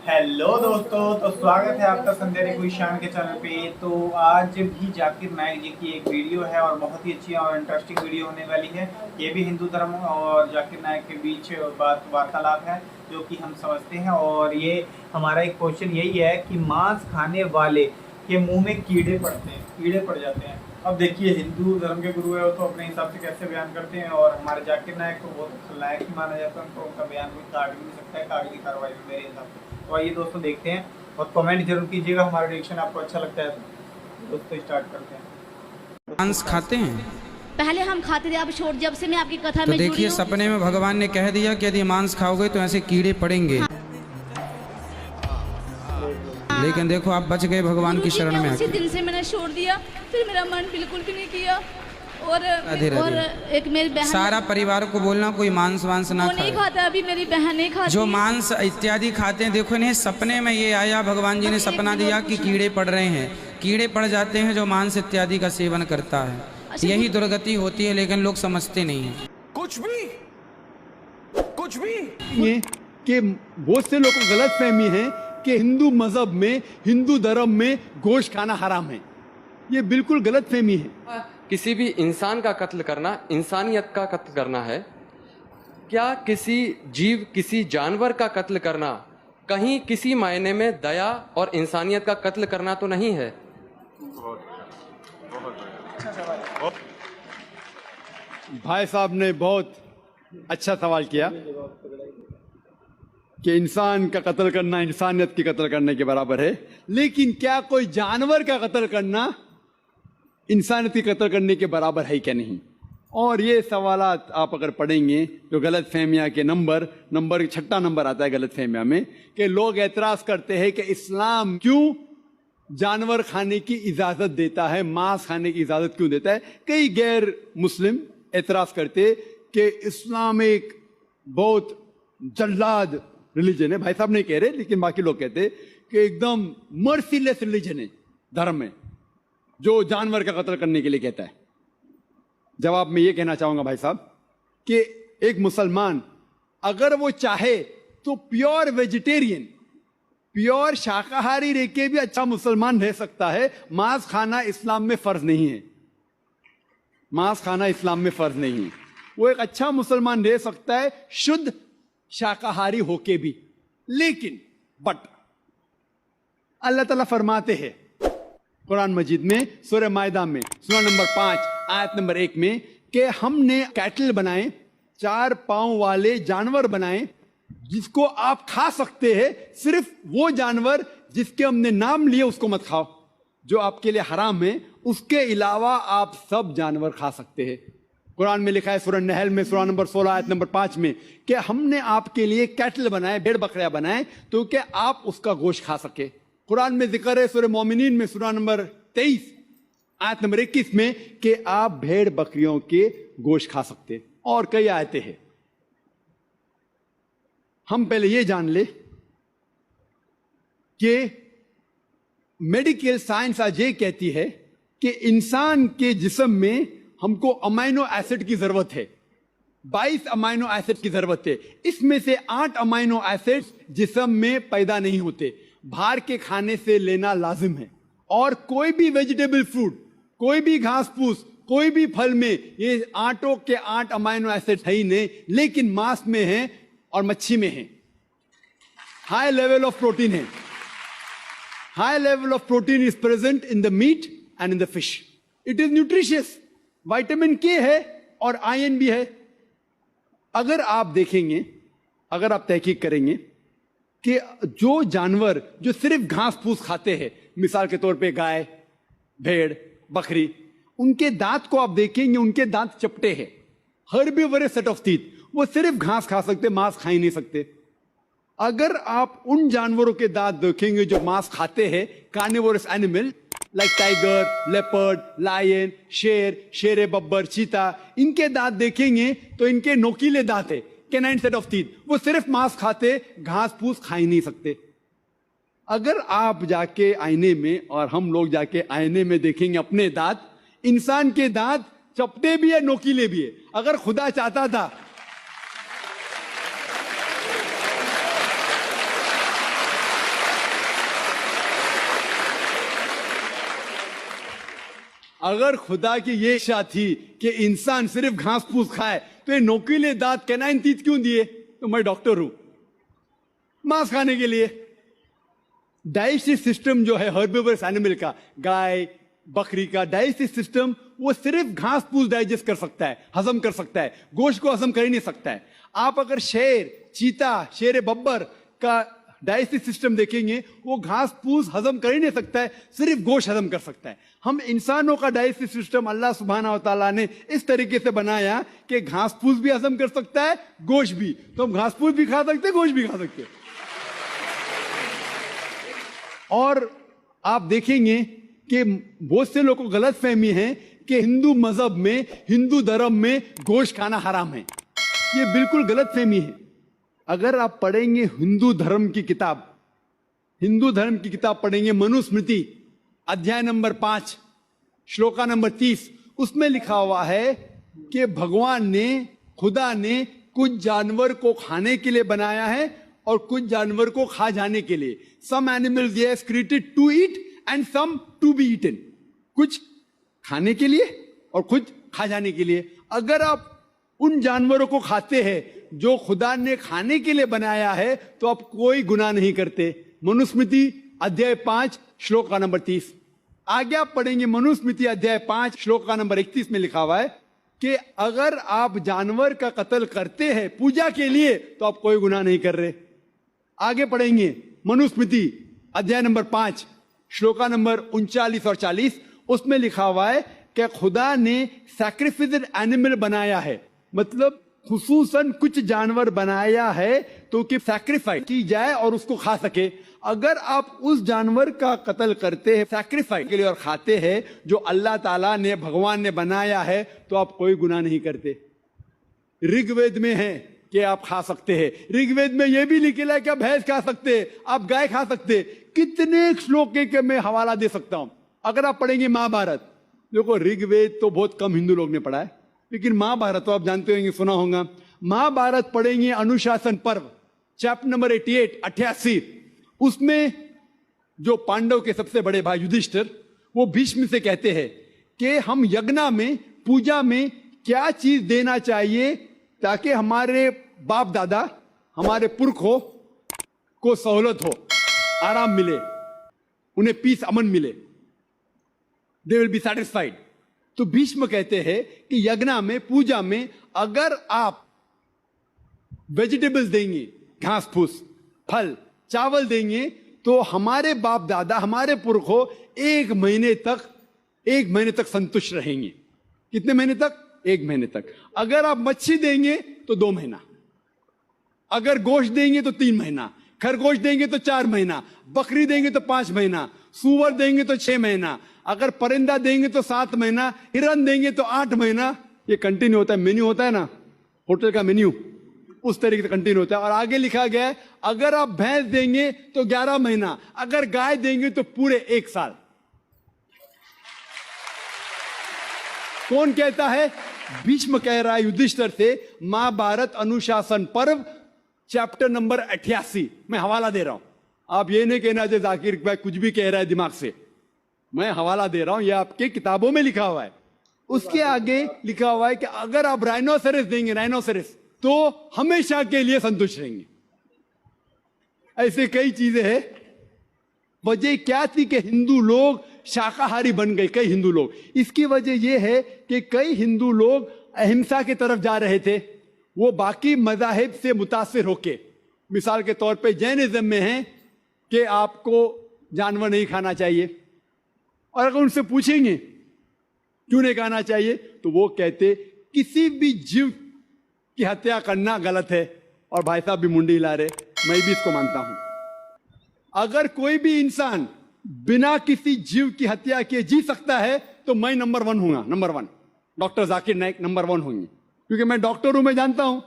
Hello दोस्तों, तो स्वागत है आपका संध्या गुलशान के चैनल पे। तो आज भी जाकिर नाइक जी की एक वीडियो है और बहुत ही अच्छी और इंटरेस्टिंग वीडियो होने वाली है। ये भी हिंदू धर्म और जाकिर नाइक के बीच वार्तालाप है जो कि हम समझते हैं। और ये हमारा एक क्वेश्चन यही है कि मांस खाने वाले के मुंह में कीड़े पड़ते हैं, कीड़े पड़ जाते हैं। अब देखिए, हिंदू धर्म के गुरु है वो तो अपने हिसाब से कैसे बयान करते हैं, और हमारे जाकिर नाइक को बहुत खलनायक ही माना जाता है। उनको उनका बयान कोई काट भी नहीं सकता है, कागजी कार्रवाई में मेरे हिसाब से। तो आइए दोस्तों देखते हैं और कमेंट जरूर कीजिएगा, हमारा रिएक्शन आपको अच्छा लगता है तो। दोस्तों स्टार्ट करते हैं। मांस खाते हैं? पहले हम खाते थे, अब छोड़। जब से मैं आपकी कथा तो में जुड़ी देखिए, हूँ। सपने में भगवान ने कह दिया कि यदि मांस खाओगे तो ऐसे कीड़े पड़ेंगे। लेकिन देखो, आप बच गए भगवान की शरण में उसी आके। दिन से मैंने छोड़ दिया, फिर मेरा मन बिल्कुल भी नहीं किया। और राधे राधे। और एक मेरी बहन, सारा परिवार को बोलना कोई मांस वांस ना वो नहीं खाए। खाता, अभी मेरी बहन नहीं खाती। जो मांस इत्यादि खाते हैं, देखो इन्हें सपने में ये आया, भगवान जी ने सपना दिया कि कीड़े पड़ रहे हैं। कीड़े पड़ जाते हैं जो मांस इत्यादि का सेवन करता है। यही दुर्गति होती है, लेकिन लोग समझते नहीं हैं। कुछ भी ये कि बहुत से लोगों को गलत फहमी है कि हिंदू मजहब में, हिंदू धर्म में गोश्त खाना हराम है। ये बिल्कुल गलत फहमी है। किसी भी इंसान का कत्ल करना इंसानियत का कत्ल करना है। क्या किसी जीव, किसी जानवर का कत्ल करना कहीं किसी मायने में दया और इंसानियत का कत्ल करना तो नहीं है? भाई साहब ने बहुत अच्छा सवाल किया कि इंसान का कत्ल करना इंसानियत की कत्ल करने के बराबर है, लेकिन क्या कोई जानवर का कत्ल करना इंसानियत की कत्ल करने के बराबर है क्या नहीं? और ये सवालात आप अगर पढ़ेंगे तो गलत फहमियाँ के नंबर 6 नंबर आता है गलत फहमिया में, कि लोग एतराज़ करते हैं कि इस्लाम क्यों जानवर खाने की इजाज़त देता है, मांस खाने की इजाज़त क्यों देता है। कई गैर मुस्लिम एतराज़ करते कि इस्लाम एक बहुत जल्लाद रिलीजन है। भाई साहब नहीं कह रहे, लेकिन बाकी लोग कहते कि एकदम मर्सीलेस रिलीजन है, धर्म है जो जानवर का कत्ल करने के लिए कहता है। जवाब में ये कहना चाहूंगा भाई साहब कि एक मुसलमान अगर वो चाहे तो प्योर वेजिटेरियन, प्योर शाकाहारी रह के भी अच्छा मुसलमान रह सकता है। मांस खाना इस्लाम में फर्ज नहीं है, मांस खाना इस्लाम में फर्ज नहीं है। वो एक अच्छा मुसलमान रह सकता है शुद्ध शाकाहारी होके भी। लेकिन बट अल्लाह ताला फरमाते हैं कुरान मजीद में, सूरह मायदा में, सूरह नंबर 5 आयत नंबर 1 में, कि हमने कैटल बनाए, 4 पांव वाले जानवर बनाए जिसको आप खा सकते हैं। सिर्फ वो जानवर जिसके हमने नाम लिए उसको मत खाओ, जो आपके लिए हराम है। उसके अलावा आप सब जानवर खा सकते हैं। कुरान में लिखा है सूरह नहल में, सूरह नंबर 16 आयत नंबर 5 में, कि हमने आपके लिए कैटल बनाए, भेड़ बकरियां बनाए तो कि आप उसका गोश्त खा सके। कुरान में जिक्र है सूरह मोमिनीन में, सूरह नंबर 23 आयत नंबर 21 में, कि आप भेड़ बकरियों के गोश्त खा सकते। और कई आयतें हैं। हम पहले ये जान ले कि मेडिकल साइंस आज ये कहती है कि इंसान के जिस्म में हमको अमाइनो एसिड की जरूरत है, 22 अमाइनो एसिड की जरूरत है। इसमें से 8 अमाइनो एसिड जिस्म में पैदा नहीं होते, बाहर के खाने से लेना लाजिम है। और कोई भी वेजिटेबल फ्रूट, कोई भी घास फूस, कोई भी फल में ये 8 के 8 अमाइनो एसिड है ही नहीं, लेकिन मांस में है और मच्छी में है। हाई लेवल ऑफ प्रोटीन है। High level of protein is present in the meat and in the fish. It is nutritious. Vitamin K है और आयरन भी है। अगर आप देखेंगे, अगर आप तहकीक करेंगे कि जो जानवर जो सिर्फ घास फूस खाते हैं, मिसाल के तौर पे गाय, भेड़, बकरी, उनके दांत को आप देखेंगे, उनके दांत चपटे हैं, हर्बीवोरस सेट ऑफ टीथ। वो सिर्फ घास खा सकते, मांस खा ही नहीं सकते। अगर आप उन जानवरों के दांत देखेंगे जो मांस खाते हैं, carnivorous animal like tiger, leopard, lion, शेर बब्बर, चीता, इनके दांत देखेंगे तो इनके नोकीले दांत है, कैनाइन सेट ऑफ टीथ। वो सिर्फ मांस खाते, घास फूस खा ही नहीं सकते। अगर आप जाके आईने में और हम लोग जाके आईने में देखेंगे अपने दांत, इंसान के दांत चपटे भी है, नोकीले भी है। अगर खुदा चाहता था, अगर खुदा की ये इच्छा थी कि इंसान सिर्फ घास फूस खाए तो ये नोकीले दांत कैनाइन टीथ क्यों दिए? तो मैं डॉक्टर हूं, मांस खाने के लिए। डाइजेस्टिव सिस्टम जो है हर्बिवरस एनिमल का, गाय बकरी का डाइजेस्टिव सिस्टम, वो सिर्फ घास फूस डाइजेस्ट कर सकता है, हजम कर सकता है, गोश्त को हजम कर ही नहीं सकता है। आप अगर शेर, चीता, शेर बब्बर का डाइजेस्टिव सिस्टम देखेंगे, वो घास फूस हजम कर ही नहीं सकता है, सिर्फ गोश्त हजम कर सकता है। हम इंसानों का डाइजेस्टिव सिस्टम अल्लाह सुब्हाना व तआला ने इस तरीके से बनाया कि घास फूस भी हजम कर सकता है, गोश्त भी। तो हम घास फूस भी खा सकते हैं, गोश्त भी खा सकते हैं। और आप देखेंगे कि बहुत से लोगों को गलत फहमी है कि हिंदू मजहब में, हिंदू धर्म में गोश्त खाना हराम है। ये बिल्कुल गलत फहमी है। अगर आप पढ़ेंगे हिंदू धर्म की किताब पढ़ेंगे, मनुस्मृति अध्याय नंबर 5 श्लोका नंबर 30, उसमें लिखा हुआ है कि भगवान ने, खुदा ने कुछ जानवर को खाने के लिए बनाया है और कुछ जानवर को खा जाने के लिए। Some animals they are created to eat and some to be eaten. कुछ खाने के लिए और कुछ खा जाने के लिए। अगर आप उन जानवरों को खाते हैं जो खुदा ने खाने के लिए बनाया है तो आप कोई गुनाह नहीं करते। मनुस्मृति अध्याय 5 श्लोक का नंबर 30। आगे आप पढ़ेंगे मनुस्मृति अध्याय 5 श्लोक का नंबर 31 में लिखा हुआ है कि अगर आप जानवर का कत्ल करते हैं पूजा के लिए तो आप कोई गुनाह नहीं कर रहे। आगे पढ़ेंगे मनुस्मृति अध्याय नंबर 5 श्लोका नंबर 39 और 40, उसमें लिखा हुआ है कि खुदा ने सैक्रिफिस्ड एनिमल बनाया है, मतलब खुसूसन कुछ जानवर बनाया है तो कि सैक्रिफाइस की जाए और उसको खा सके। अगर आप उस जानवर का कत्ल करते हैं सैक्रिफाइस के लिए और खाते हैं जो अल्लाह ताला ने, भगवान ने बनाया है, तो आप कोई गुनाह नहीं करते। ऋग्वेद में है कि आप खा सकते हैं। ऋग्वेद में यह भी लिखा है कि आप भैंस खा सकते हैं, आप गाय खा सकते हैं। कितने श्लोक के मैं हवाला दे सकता हूं। अगर आप पढ़ेंगे महाभारत, देखो ऋग्वेद तो बहुत कम हिंदू लोग ने पढ़ा है, लेकिन महाभारत तो आप जानते होंगे, सुना होगा। महाभारत पढ़ेंगे अनुशासन पर्व चैप्टर नंबर 88, उसमें जो पांडव के सबसे बड़े भाई युधिष्ठिर, वो भीष्म से कहते हैं कि हम यज्ञ में, पूजा में क्या चीज देना चाहिए ताकि हमारे बाप दादा, हमारे पुरखों को सहूलत हो, आराम मिले, उन्हें पीस, अमन मिले, दे विल बी सेटिस्फाइड। तो भीष्म कहते हैं कि यज्ञ में, पूजा में अगर आप वेजिटेबल्स देंगे, घास फूस, फल, चावल देंगे तो हमारे बाप दादा, हमारे पुरखों 1 महीने तक संतुष्ट रहेंगे। कितने महीने तक? 1 महीने तक। अगर आप मच्छी देंगे तो 2 महीना, अगर गोश्त देंगे तो 3 महीना, खरगोश देंगे तो 4 महीना, बकरी देंगे तो 5 महीना, सूअर देंगे तो 6 महीना, अगर परिंदा देंगे तो 7 महीना, हिरन देंगे तो 8 महीना। ये कंटिन्यू होता है, मेन्यू होता है ना, होटल का मेन्यू, उस तरीके से कंटिन्यू होता है। और आगे लिखा गया है अगर आप भैंस देंगे तो 11 महीना, अगर गाय देंगे तो पूरे 1 साल। कौन कहता है? भीष्म कह रहा है युधिष्ठिर से, महाभारत अनुशासन पर्व चैप्टर नंबर 88। मैं हवाला दे रहा हूं, आप ये नहीं कहना जो जाकिर भाई कुछ भी कह रहा है दिमाग से, मैं हवाला दे रहा हूं, ये आपके किताबों में लिखा हुआ है। उसके आगे लिखा हुआ है कि अगर आप राइनोसेरस देंगे, राइनोसेरस, तो हमेशा के लिए संतुष्ट रहेंगे। ऐसे कई चीजें हैं। वजह क्या थी कि हिंदू लोग शाकाहारी बन गए, कई हिंदू लोग। इसकी वजह यह है कि कई हिंदू लोग अहिंसा की तरफ जा रहे थे, वो बाकी मजाहिब से मुतासिर होके, मिसाल के तौर पे जैनिज्म में है कि आपको जानवर नहीं खाना चाहिए, और अगर उनसे पूछेंगे क्यों नहीं खाना चाहिए तो वो कहते किसी भी जीव की हत्या करना गलत है। और भाई साहब भी मुंडी हिला रहे, मैं भी इसको मानता हूं। अगर कोई भी इंसान बिना किसी जीव की हत्या किए जी सकता है तो मैं नंबर 1 हूंगा, number 1। Doctor Zakir Naik number 1 होंगे, क्योंकि मैं डॉक्टर हूं, मैं जानता हूं।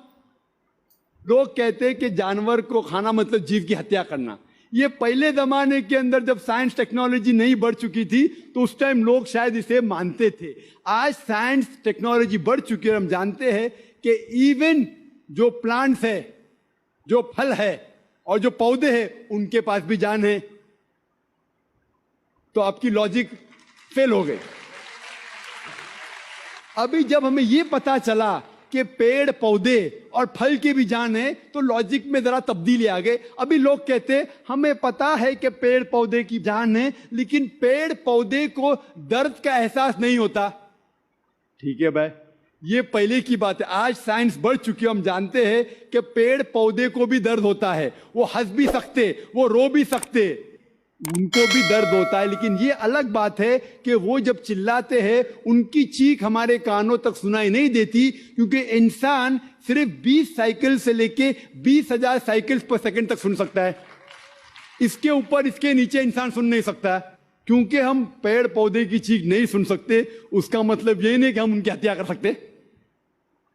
लोग कहते हैं कि जानवर को खाना मतलब जीव की हत्या करना। ये पहले जमाने के अंदर जब साइंस टेक्नोलॉजी नहीं बढ़ चुकी थी तो उस टाइम लोग शायद इसे मानते थे। आज साइंस टेक्नोलॉजी बढ़ चुकी है, हम जानते हैं कि इवन जो प्लांट्स है, जो फल है और जो पौधे हैं, उनके पास भी जान है। तो आपकी लॉजिक फेल हो गई। अभी जब हमें ये पता चला कि पेड़ पौधे और फल की भी जान है, तो लॉजिक में जरा तब्दीली आ गई। अभी लोग कहते हैं हमें पता है कि पेड़ पौधे की जान है, लेकिन पेड़ पौधे को दर्द का एहसास नहीं होता। ठीक है भाई, ये पहले की बात है। आज साइंस बढ़ चुकी है, हम जानते हैं कि पेड़ पौधे को भी दर्द होता है। वो हंस भी सकते, वो रो भी सकते, उनको भी दर्द होता है। लेकिन ये अलग बात है कि वो जब चिल्लाते हैं उनकी चीख हमारे कानों तक सुनाई नहीं देती, क्योंकि इंसान सिर्फ 20 साइकिल से लेके 20,000 साइकिल्स पर सेकंड तक सुन सकता है। इसके ऊपर इसके नीचे इंसान सुन नहीं सकता। क्योंकि हम पेड़ पौधे की चीख नहीं सुन सकते, उसका मतलब ये नहीं कि हम उनकी हत्या कर सकते।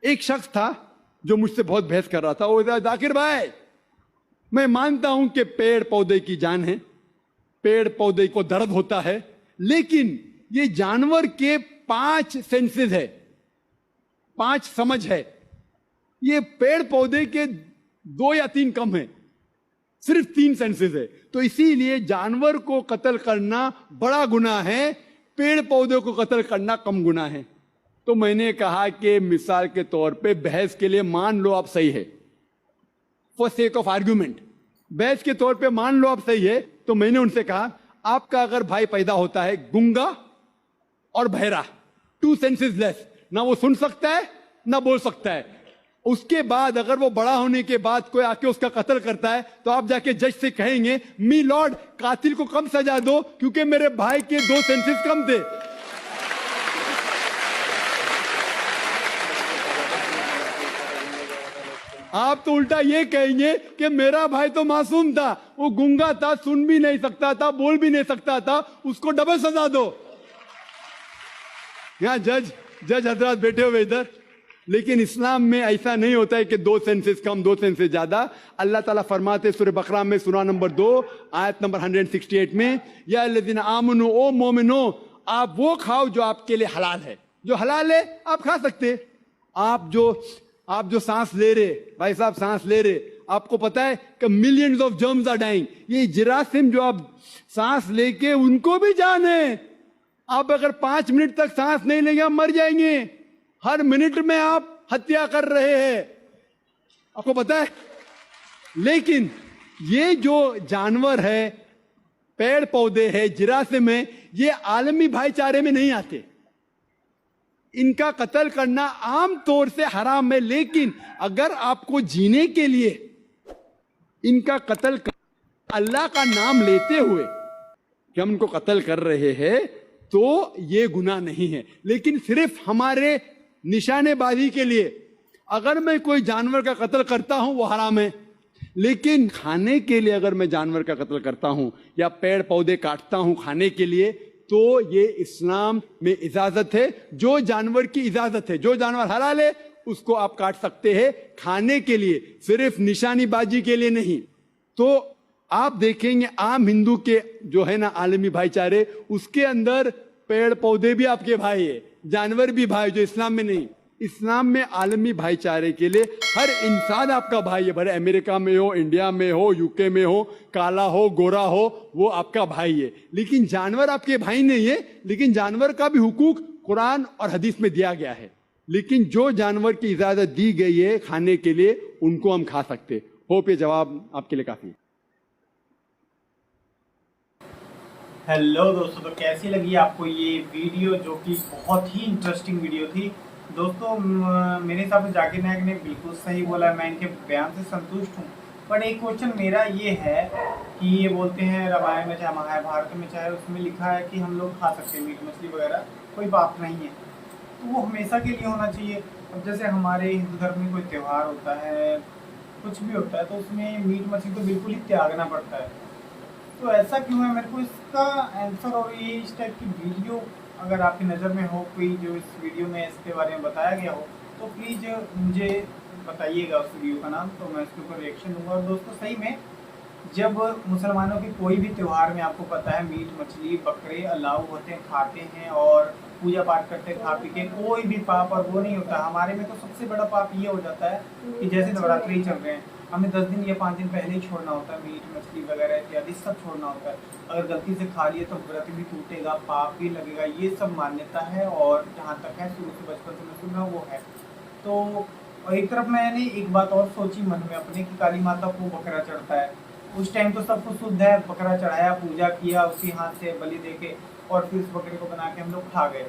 एक शख्स था जो मुझसे बहुत बहस कर रहा था। वो जाकिर भाई, मैं मानता हूं कि पेड़ पौधे की जान है, पेड़ पौधे को दर्द होता है, लेकिन ये जानवर के 5 सेंसेस है, 5 समझ है। ये पेड़ पौधे के 2 या 3 कम है, सिर्फ 3 सेंसेस है। तो इसीलिए जानवर को कत्ल करना बड़ा गुनाह है, पेड़ पौधे को कत्ल करना कम गुनाह है। तो मैंने कहा कि मिसाल के तौर पे बहस के लिए मान लो आप सही है, फॉर सेक ऑफ आर्ग्यूमेंट, बहस के तौर पे मान लो आप सही है। तो मैंने उनसे कहा आपका अगर भाई पैदा होता है गूंगा और बहरा, 2 सेंसेस लेस, ना वो सुन सकता है ना बोल सकता है, उसके बाद अगर वो बड़ा होने के बाद कोई आके उसका कत्ल करता है, तो आप जाके जज से कहेंगे मी लॉर्ड कातिल को कम सजा दो क्योंकि मेरे भाई के 2 सेंसेस कम थे। आप तो उल्टा ये कहेंगे कि मेरा भाई तो मासूम था, वो गूंगा था, सुन भी नहीं सकता था, बोल भी नहीं सकता था, उसको डबल सजा दो। यहां जज हजरात बैठे हुए इधर। लेकिन इस्लाम में ऐसा नहीं होता है कि 2 सेंसेस कम 2 सेंसेस ज्यादा। अल्लाह ताला फरमाते सूरह बकरा में सूरा नंबर 2 आयत नंबर 168 में, या अल्लज़ीना आमनू, ओ मोमिनो, आप वो खाओ जो आपके लिए हलाल है। जो हलाल है आप खा सकते। आप जो सांस ले रहे, भाई साहब सांस ले रहे, आपको पता है कि millions of germs are dying. ये जिरासिम जो आप सांस लेके, उनको भी जान है। आप अगर 5 मिनट तक सांस नहीं लेंगे आप मर जाएंगे। हर मिनट में आप हत्या कर रहे हैं, आपको पता है। लेकिन ये जो जानवर है, पेड़ पौधे है, जिरासिम है, ये आलमी भाईचारे में नहीं आते। इनका कत्ल करना आम तौर से हराम है। लेकिन अगर आपको जीने के लिए इनका कत्ल अल्लाह का नाम लेते हुए कि हम इनको कत्ल कर रहे हैं, तो ये गुनाह नहीं है। लेकिन सिर्फ हमारे निशानेबाजी के लिए अगर मैं कोई जानवर का कत्ल करता हूं वो हराम है। लेकिन खाने के लिए अगर मैं जानवर का कत्ल करता हूं या पेड़ पौधे काटता हूं खाने के लिए, तो ये इस्लाम में इजाजत है। जो जानवर की इजाजत है, जो जानवर हलाल है, उसको आप काट सकते हैं खाने के लिए, सिर्फ निशानीबाजी के लिए नहीं। तो आप देखेंगे आम हिंदू के जो है ना आलमी भाईचारे, उसके अंदर पेड़ पौधे भी आपके भाई है, जानवर भी भाई, जो इस्लाम में नहीं। इस्लाम में आलमी भाईचारे के लिए हर इंसान आपका भाई है, भले अमेरिका में हो, इंडिया में हो, यूके में हो, काला हो, गोरा हो, वो आपका भाई है। लेकिन जानवर आपके भाई नहीं है। लेकिन जानवर का भी हुकूक कुरान और हदीस में दिया गया है। लेकिन जो जानवर की इजाजत दी गई है खाने के लिए, उनको हम खा सकते। होप ये जवाब आपके लिए काफी है। हेलो दोस्तों, तो कैसी लगी आपको ये वीडियो, जो कि बहुत ही इंटरेस्टिंग वीडियो थी। दोस्तों मेरे हिसाब से जाकिर नायक ने बिल्कुल सही बोला, मैं इनके बयान से संतुष्ट हूँ। पर एक क्वेश्चन मेरा ये है कि ये बोलते हैं रामायण में चाहे महाभारत में चाहे, उसमें लिखा है कि हम लोग खा सकते हैं मीट मछली वगैरह, कोई बात नहीं है। तो वो हमेशा के लिए होना चाहिए। अब जैसे हमारे हिंदू धर्म में कोई त्यौहार होता है, कुछ भी होता है, तो उसमें मीट मछली तो बिल्कुल ही त्यागना पड़ता है। तो ऐसा क्यों है? मेरे को इसका आंसर और ये इस टाइप की वीडियो अगर आपकी नज़र में हो कोई, जो इस वीडियो में इसके बारे में बताया गया हो, तो प्लीज़ मुझे बताइएगा उस वीडियो का नाम, तो मैं उसके ऊपर रिएक्शन दूंगा। और दोस्तों सही में जब मुसलमानों की कोई भी त्यौहार में आपको पता है मीट मछली बकरे अलाउ होते हैं, खाते हैं और पूजा पाठ करते हैं खा पी के, कोई भी पाप और वो नहीं होता। हमारे में तो सबसे बड़ा पाप ये हो जाता है कि जैसे नवरात्रि चल रहे हैं, हमें 10 दिन या 5 दिन पहले ही छोड़ना होता है, मीट मछली वगैरह इत्यादि सब छोड़ना होता है। अगर गलती से खा लिए तो व्रत भी टूटेगा, पाप भी लगेगा, ये सब मान्यता है और जहाँ तक है शुरू से बचपन से मैं सुना वो है। तो और एक तरफ मैंने एक बात और सोची मन में अपने कि काली माता को बकरा चढ़ता है, उस टाइम तो सब कुछ शुद्ध है, बकरा चढ़ाया, पूजा किया, उसी हाथ से बलि दे के और फिर उस बकरे को बना के हम लोग खा गए।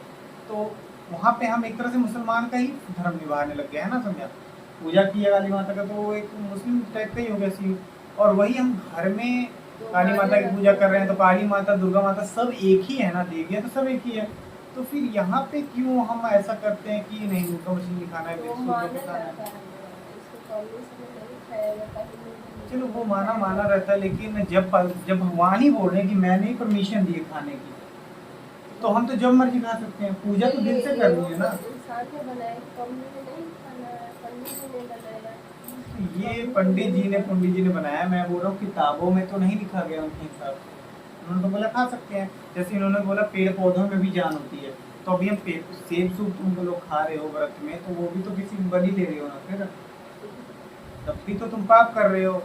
तो वहाँ पे हम एक तरह से मुसलमान का ही धर्म निभाने लग गए, है ना, समझा। पूजा की है काली माता का तो वो एक मुस्लिम टाइप का ही हो गया सी। और वही हम घर में काली माता की पूजा कर रहे हैं तो काली माता, दुर्गा माता सब एक ही है ना, देवियाँ तो सब एक ही है। तो फिर यहाँ पे क्यों हम ऐसा करते हैं कि नहीं मीट मछली नहीं खाना है, खाना है। चलो वो माना रहता है, लेकिन जब भगवान ही बोल रहे हैं कि मैंने ही परमिशन दी है खाने की, तो हम तो जब मर्जी खा सकते हैं। पूजा तो दिल से करनी है ना। ये पंडित जी ने बनाया, मैं बोल रहा हूँ किताबों में तो नहीं लिखा गया उनके हिसाब से। उन्होंने तो बोला खा सकते हैं, जैसे इन्होंने बोला पेड़ पौधों में भी जान होती है। तो अभी हम सेब सूप तुम लोग खा रहे हो व्रत में, तो वो भी तो किसी बलि ले रहे हो ना, फिर तब भी तो तुम पाप कर रहे हो।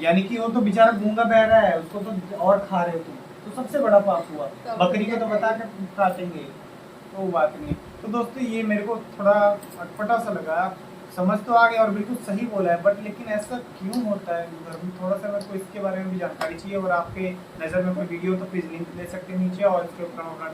यानी कि वो तो बेचारा गूंगा बह रहा है, उसको तो और खा रहे हो तुम, तो सबसे बड़ा पाप हुआ। बकरी को तो बता कर काटेंगे, तो बात नहीं। तो दोस्तों ये मेरे को थोड़ा अटपटा सा लगा, समझ तो आ गया और बिल्कुल सही बोला है, बट लेकिन ऐसा क्यों होता है धर्म, थोड़ा सा मेरे को इसके बारे में भी जानकारी चाहिए। और आपके नज़र में कोई वीडियो तो प्लीज़ लिंक दे सकते हैं नीचे, और इसके ऊपर